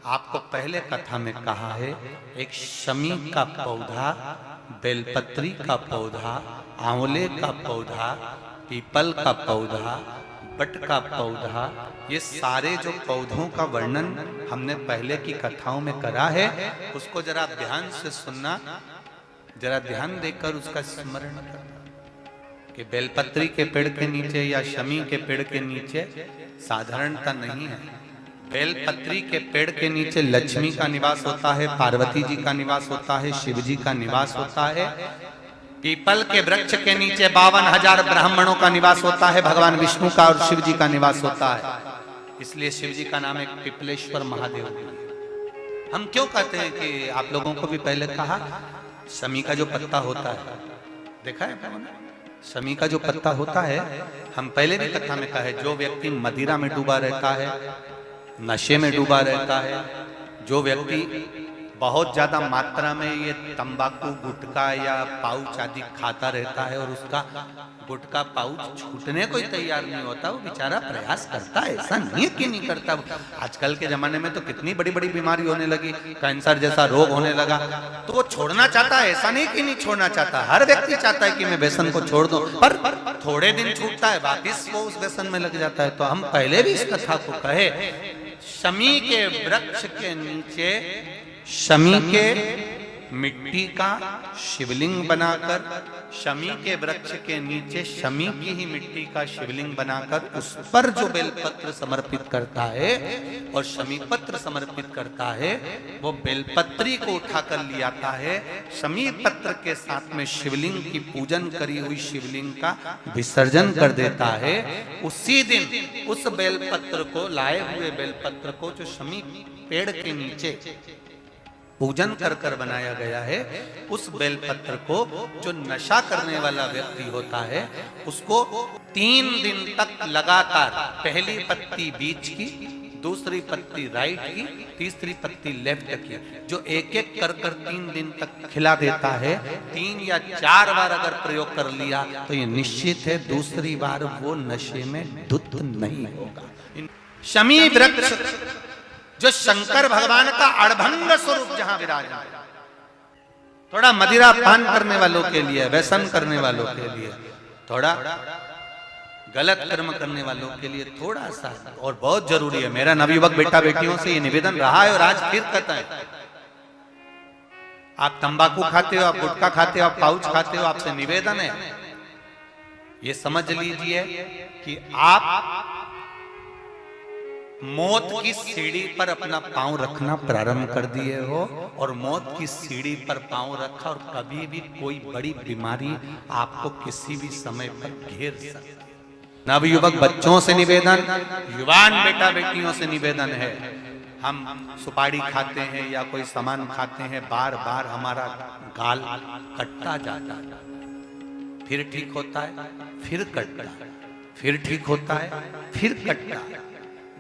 आपको पहले कथा में कहा है, एक शमी का पौधा, बेलपत्री का पौधा, आंवले का पौधा, पीपल का पौधा, बट का पौधा, ये सारे जो पौधों का वर्णन हमने पहले की कथाओं में करा है, उसको जरा ध्यान से सुनना, जरा ध्यान देकर उसका स्मरण करना कि बेलपत्री के पेड़ के नीचे या शमी के पेड़ के नीचे साधारणता नहीं है। बेलपत्री के पेड़ के नीचे लक्ष्मी का निवास होता है, पार्वती जी का निवास होता है, शिव जी का निवास होता है। पीपल के वृक्ष के नीचे 52,000 ब्राह्मणों का निवास होता है, भगवान विष्णु का और शिव जी का निवास होता है। इसलिए शिव जी का नाम एक पिपलेश्वर महादेव है। हम क्यों कहते हैं कि आप लोगों को भी पहले कहा, शमी का जो पत्ता होता है, देखा है शमी का जो पत्ता होता है, हम पहले भी कथा में कहा है, जो व्यक्ति मदिरा में डूबा रहता है, नशे में डूबा रहता है, जो व्यक्ति बहुत ज्यादा मात्रा में ये तंबाकू गुटखा या पाउच आदि खाता रहता है और उसका गुटखा पाउच छूटने को ही तैयार नहीं होता, वो बेचारा प्रयास करता है, ऐसा नहीं कि नहीं करता। आजकल के जमाने में तो कितनी बड़ी बड़ी बीमारी होने लगी, कैंसर जैसा रोग होने लगा, तो वो छोड़ना चाहता है, ऐसा नहीं कि नहीं छोड़ना चाहता। हर व्यक्ति चाहता है कि मैं व्यसन को छोड़ दूं, पर थोड़े दिन छूटता है, वापिस वो उस व्यसन में लग जाता है। तो हम पहले भी इस कथा को कहे, शमी के वृक्ष के नीचे शमी के मिट्टी का शिवलिंग बनाकर, शमी के वृक्ष के नीचे शमी की ही मिट्टी का शिवलिंग बनाकर उस पर जो बेलपत्र समर्पित करता है और शमी पत्र समर्पित करता है, वो बेलपत्री को उठाकर ले आता है, शमी पत्र के साथ में शिवलिंग की पूजन करी हुई शिवलिंग का विसर्जन कर देता है। उसी दिन उस बेलपत्र को, लाए हुए बेलपत्र को जो शमी पेड़ के नीचे पूजन कर कर बनाया गया है, उस बेलपत्र को जो नशा करने वाला व्यक्ति होता है, उसको 3 दिन तक लगातार पहली पत्ती बीच की, दूसरी पत्ती राइट की, तीसरी पत्ती लेफ्ट की, जो एक एक कर कर 3 दिन तक खिला देता है। 3 या 4 बार अगर प्रयोग कर लिया तो ये निश्चित है दूसरी बार वो नशे में धुत नहीं होगा। शमी वृक्ष जो शंकर भगवान का अड़भंग स्वरूप जहां विराजमान, थोड़ा मदिरा पान करने वालों के लिए, व्यसन करने वालों के लिए, थोड़ा गलत कर्म करने वालों के लिए थोड़ा सा और बहुत जरूरी है। मेरा नवयुवक बेटा बेटियों से ये निवेदन रहा है और आज फिर कहता है, आप तंबाकू खाते हो, आप गुटखा खाते हो, आप पाउच खाते हो, आपसे निवेदन है, ये समझ लीजिए कि आप मौत की सीढ़ी पर अपना पांव रखना प्रारंभ कर दिए हो और मौत की सीढ़ी पर पांव रखा और कभी भी कोई बड़ी बीमारी आपको किसी भी समय पर घेर सकती है। नवयुवक बच्चों से निवेदन, युवान बेटा बेटियों से निवेदन है, हम सुपारी खाते हैं या कोई सामान खाते हैं, बार बार हमारा गाल कटता जाता है, फिर ठीक होता है, फिर कटता है, फिर ठीक होता है, फिर कटता है।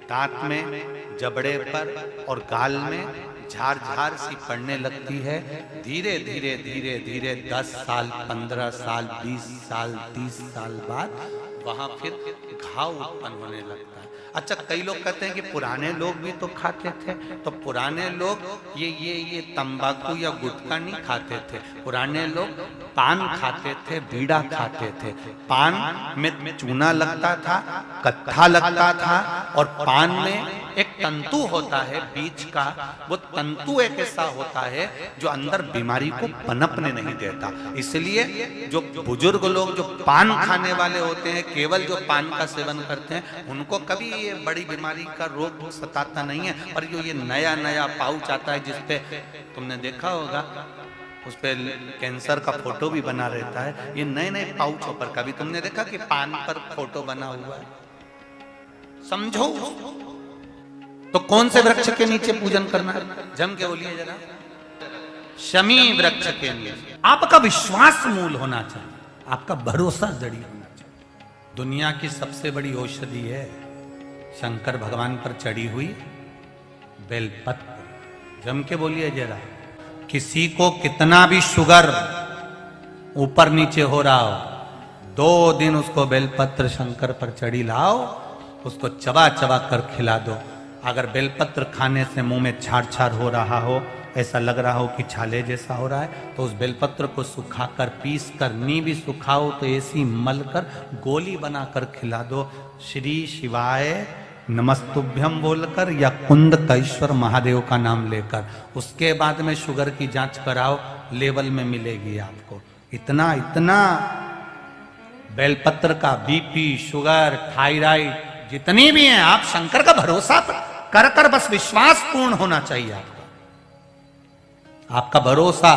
दांत में, जबड़े पर और गाल में झार झार सी पड़ने लगती है। धीरे धीरे धीरे धीरे 10 साल, 15 साल, 20 साल, 30 साल बाद वहां फिर घाव उत्पन्न होने लगता है। अच्छा, कई लोग कहते हैं कि पुराने लोग भी तो खाते थे, तो पुराने लोग ये तंबाकू या गुटखा नहीं खाते थे, पुराने लोग पान खाते थे, बीड़ा खाते थे। पान में चूना लगता था, कत्था लगता था, और पान में एक तंतु होता है बीच का, वो तंतु एक ऐसा होता है जो अंदर बीमारी को पनपने नहीं देता। इसलिए जो बुजुर्ग लोग जो पान खाने वाले होते हैं, केवल जो पान का सेवन करते हैं, उनको कभी ये बड़ी बीमारी का रोग सताता नहीं है। और जो ये नया नया पाउच आता है जिसपे तुमने देखा होगा, उस पे कैंसर का फोटो भी बना रहता है, ये नए नए पाउचों पर कभी तुमने देखा कि पान पर फोटो बना हुआ है? समझो, तो कौन से वृक्ष के नीचे पूजन करना है? जम के बोलिए जरा, शमी वृक्ष के नीचे। आपका विश्वास मूल होना चाहिए, आपका भरोसा जड़ी होना चाहिए। दुनिया की सबसे बड़ी औषधि है शंकर भगवान पर चढ़ी हुई बेलपत्र। जम के बोलिए जरा, किसी को कितना भी शुगर ऊपर नीचे हो रहा हो, 2 दिन उसको बेलपत्र शंकर पर चढ़ी लाओ, उसको चबा चबा कर खिला दो, अगर बेलपत्र खाने से मुंह में छार छार हो रहा हो, ऐसा लग रहा हो कि छाले जैसा हो रहा है, तो उस बेलपत्र को सुखाकर पीस कर, नी भी सुखाओ तो ऐसी मल कर गोली बनाकर खिला दो, श्री शिवाय नमस्तुभ्यम बोलकर या कुंद कैश्वर महादेव का नाम लेकर। उसके बाद में शुगर की जांच कराओ, लेवल में मिलेगी आपको। इतना इतना बेलपत्र का बीपी, शुगर, थायराइड जितनी भी हैं, आप शंकर का भरोसा कर कर बस विश्वास पूर्ण होना चाहिए आपका। आपका भरोसा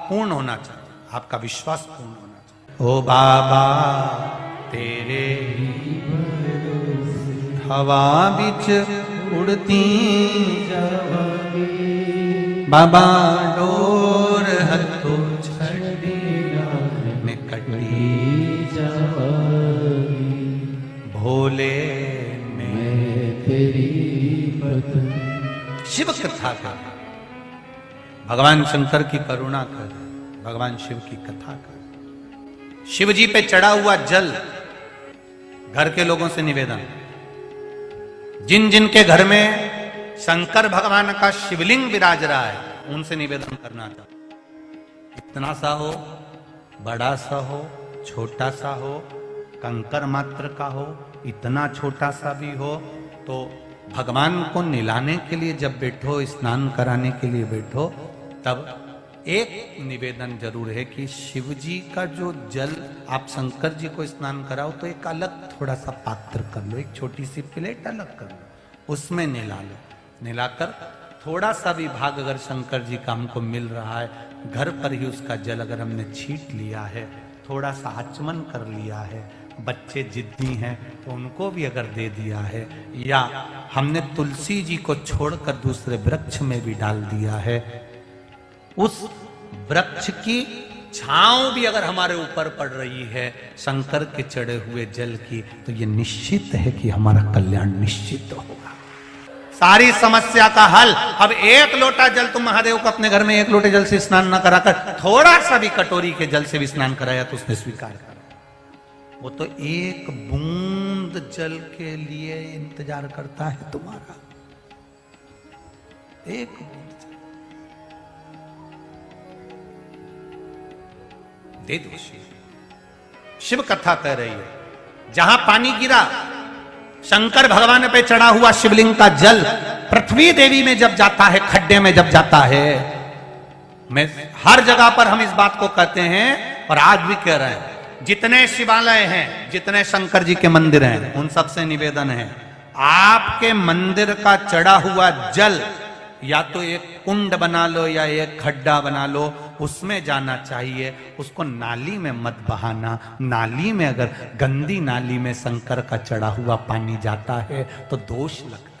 पूर्ण होना चाहिए, आपका विश्वास पूर्ण होना चाहिए। ओ बाबा तेरे हवा बिच उड़ती बाबा डोर हथो छड़ी में कटी भोले में तेरी शिव कथा कर, भगवान शंकर की करुणा कर, भगवान शिव की कथा कर। शिव जी पे चढ़ा हुआ जल, घर के लोगों से निवेदन, जिन जिन के घर में शंकर भगवान का शिवलिंग विराज रहा है, उनसे निवेदन करना था। इतना सा हो, बड़ा सा हो, छोटा सा हो, कंकर मात्र का हो, इतना छोटा सा भी हो, तो भगवान को नहलाने के लिए जब बैठो, स्नान कराने के लिए बैठो, तब एक निवेदन जरूर है कि शिव जी का जो जल आप शंकर जी को स्नान कराओ, तो एक अलग थोड़ा सा पात्र कर लो, एक छोटी सी प्लेट अलग कर लो, उसमें नहला लो। नहलाकर थोड़ा सा भी भाग अगर शंकर जी का हमको मिल रहा है, घर पर ही उसका जल अगर हमने छीट लिया है, थोड़ा सा आचमन कर लिया है, बच्चे जिद्दी हैं तो उनको भी अगर दे दिया है, या हमने तुलसी जी को छोड़कर दूसरे वृक्ष में भी डाल दिया है, उस वृक्ष की छांव भी अगर हमारे ऊपर पड़ रही है शंकर के चढ़े हुए जल की, तो ये निश्चित है कि हमारा कल्याण निश्चित होगा। सारी समस्या का हल। अब एक लोटा जल तुम महादेव को अपने घर में एक लोटे जल से स्नान न कराकर थोड़ा सा भी कटोरी के जल से भी स्नान कराया तो उसने स्वीकार करा। वो तो एक बूंद जल के लिए इंतजार करता है तुम्हारा, एक बूंद जल दे दो। शिव कथा कह रही है, जहां पानी गिरा, शंकर भगवान पे चढ़ा हुआ शिवलिंग का जल पृथ्वी देवी में जब जाता है, खड्डे में जब जाता है, मैं हर जगह पर हम इस बात को कहते हैं और आज भी कह रहे हैं, जितने शिवालय हैं, जितने शंकर जी के मंदिर हैं, उन सबसे निवेदन है, आपके मंदिर का चढ़ा हुआ जल या तो एक कुंड बना लो या एक खड्डा बना लो, उसमें जाना चाहिए। उसको नाली में मत बहाना। नाली में अगर गंदी नाली में शंकर का चढ़ा हुआ पानी जाता है तो दोष लगता है।